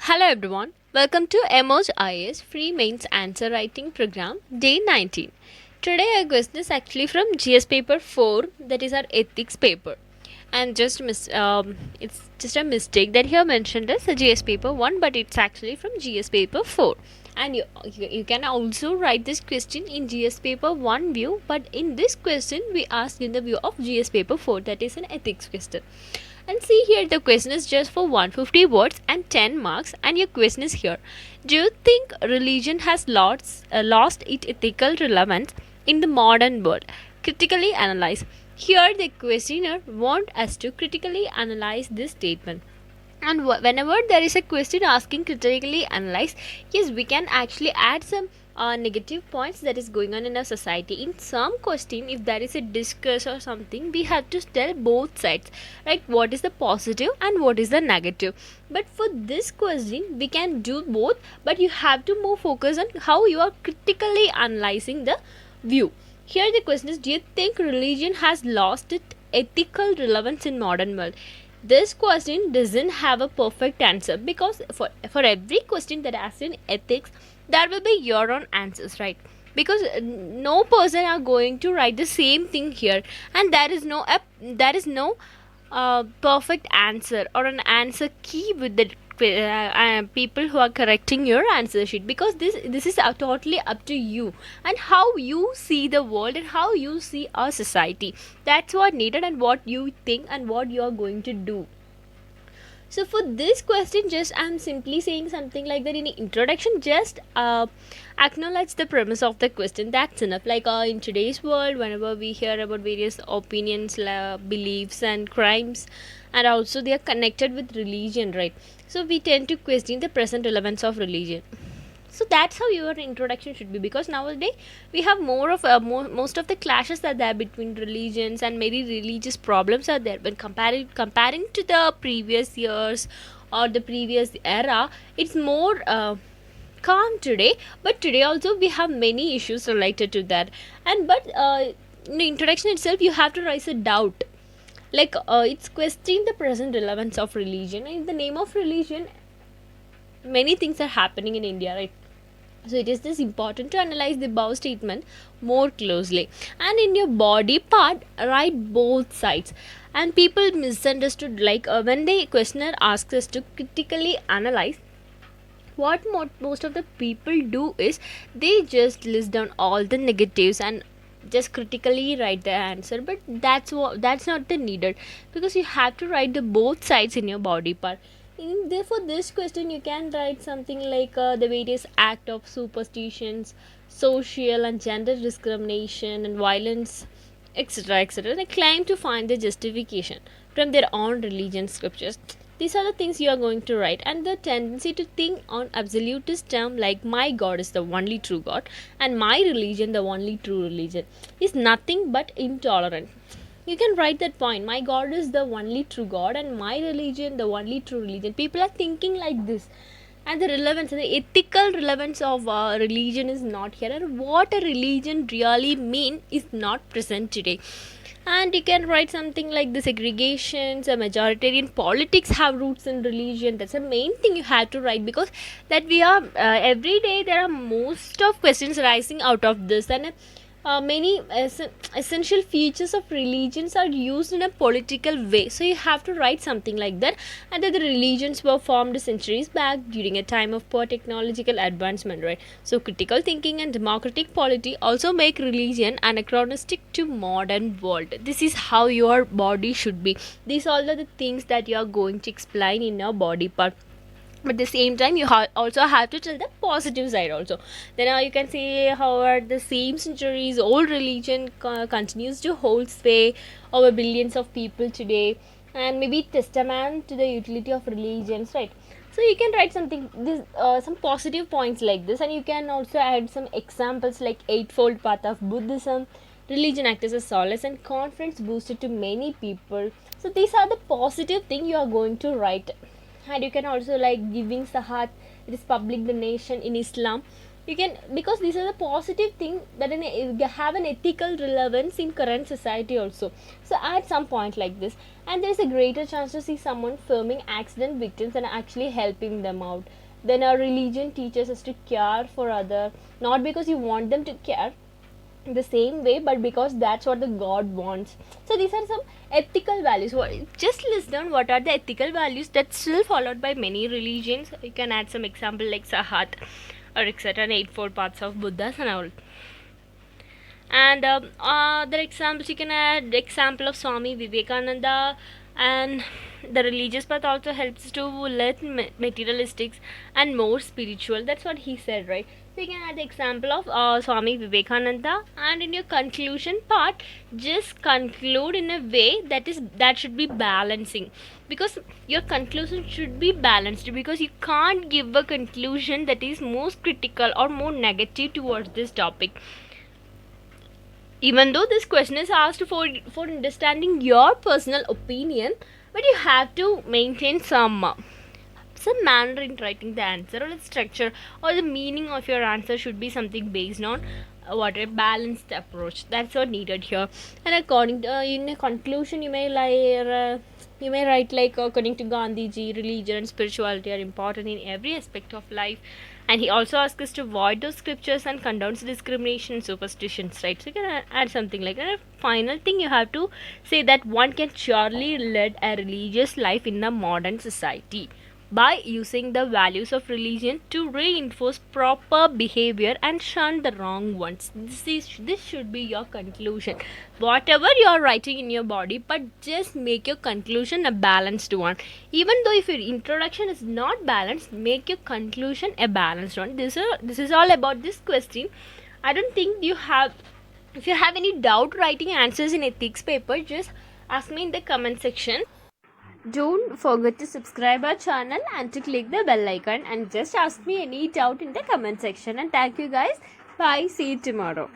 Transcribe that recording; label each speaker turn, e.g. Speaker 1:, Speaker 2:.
Speaker 1: Hello everyone, welcome to Emoji IAS Free Mains Answer Writing Program Day 19. Today our question is actually from GS paper 4, that is our ethics paper. And it's just a mistake that here mentioned as a GS paper 1, but it's actually from GS paper 4. And you can also write this question in GS paper 1 view, but in this question we asked in the view of GS paper 4, that is an ethics question. And see here, the question is just for 150 words and 10 marks, and your question is here. Do you think religion has lost its ethical relevance in the modern world? Critically analyze. Here the questioner wants us to critically analyze this statement. And whenever there is a question asking critically analyze, yes, we can actually add some negative points that is going on in our society. In some question, if there is a discuss or something, we have to tell both sides, right? What is the positive and what is the negative. But for this question, we can do both, but you have to more focus on how you are critically analyzing the view. Here the question is, do you think religion has lost its ethical relevance in modern world? This question doesn't have a perfect answer, because for every question that asks in ethics, there will be your own answers, right? Because no person are going to write the same thing here, and there is no perfect answer or an answer key with the people who are correcting your answer sheet, because this is totally up to you and how you see the world and how you see our society. That's what needed and what you think and what you are going to do. So for this question, just I'm simply saying something like that in introduction. Just acknowledge the premise of the question. That's enough. Like in today's world, whenever we hear about various opinions, beliefs, and crimes, and also they are connected with religion, right? So we tend to question the present relevance of religion. So that's how your introduction should be, because nowadays we have most of the clashes are there between religions, and many religious problems are there. But comparing to the previous years or the previous era, it's more calm today. But today also we have many issues related to that. And but in the introduction itself, you have to raise a doubt, like it's questioning the present relevance of religion. In the name of religion, many things are happening in India, right? So it is this important to analyze the above statement more closely. And in your body part, write both sides. And people misunderstood, like when the questioner asks us to critically analyze, what most of the people do is they just list down all the negatives and just critically write the answer. But that's not the needed, because you have to write the both sides in your body part. Therefore, this question you can write something like the various act of superstitions, social and gender discrimination and violence, etc., etc. They claim to find the justification from their own religion scriptures. These are the things you are going to write. And the tendency to think on absolutist term like my God is the only true God and my religion the only true religion is nothing but intolerant. You can write that point. My God is the only true God and my religion the only true religion. People are thinking like this, and the relevance and the ethical relevance of religion is not here, and what a religion really mean is not present today. And you can write something like the segregations, a majoritarian politics have roots in religion. That's the main thing you have to write, because that we are every day there are most of questions rising out of this. And many essential features of religions are used in a political way, so you have to write something like that. And that the religions were formed centuries back during a time of poor technological advancement, right? So critical thinking and democratic polity also make religion anachronistic to modern world. This is how your body should be. These all are the things that you are going to explain in your body part. But at the same time, you also have to tell the positive side also. Then you can say how the same centuries old religion continues to hold sway over billions of people today, and maybe testament to the utility of religions, right? So you can write something some positive points like this, and you can also add some examples like eightfold path of Buddhism, religion acts as a solace and confidence boosted to many people. So these are the positive thing you are going to write. And you can also like giving sahat, it is public donation in Islam, You can, because these are the positive thing that have an ethical relevance in current society also. So at some point like this, and there is a greater chance to see someone filming accident victims and actually helping them out. Then our religion teaches us to care for other, not because you want them to care the same way, but because that's what the god wants. So these are some ethical values. Just list down what are the ethical values that's still followed by many religions. You can add some example like sahat or etc, and eightfold paths of buddhas and all. And other examples, you can add example of Swami Vivekananda. And the religious path also helps to let materialistics and more spiritual. That's what he said, right? So you can add the example of Swami Vivekananda, and in your conclusion part, just conclude in a way that should be balancing, because your conclusion should be balanced, because you can't give a conclusion that is most critical or more negative towards this topic. Even though this question is asked for understanding your personal opinion, but you have to maintain some manner in writing the answer, or the structure or the meaning of your answer should be something based on what a balanced approach. That's what needed here. And according to in a conclusion, you may write like, according to Gandhiji, religion and spirituality are important in every aspect of life, and he also asks us to avoid those scriptures and condones discrimination and superstitions, right? So you can add something like that. Final thing, you have to say that one can surely lead a religious life in the modern society by using the values of religion to reinforce proper behavior and shun the wrong ones. This should be your conclusion, whatever you are writing in your body, but just make your conclusion a balanced one. Even though if your introduction is not balanced, make your conclusion a balanced one. This is all about this question. I don't think you have, if you have any doubt writing answers in ethics paper, just ask me in the comment section. Don't forget to subscribe our channel and to click the bell icon, and just ask me any doubt in the comment section. And thank you guys. Bye. See you tomorrow.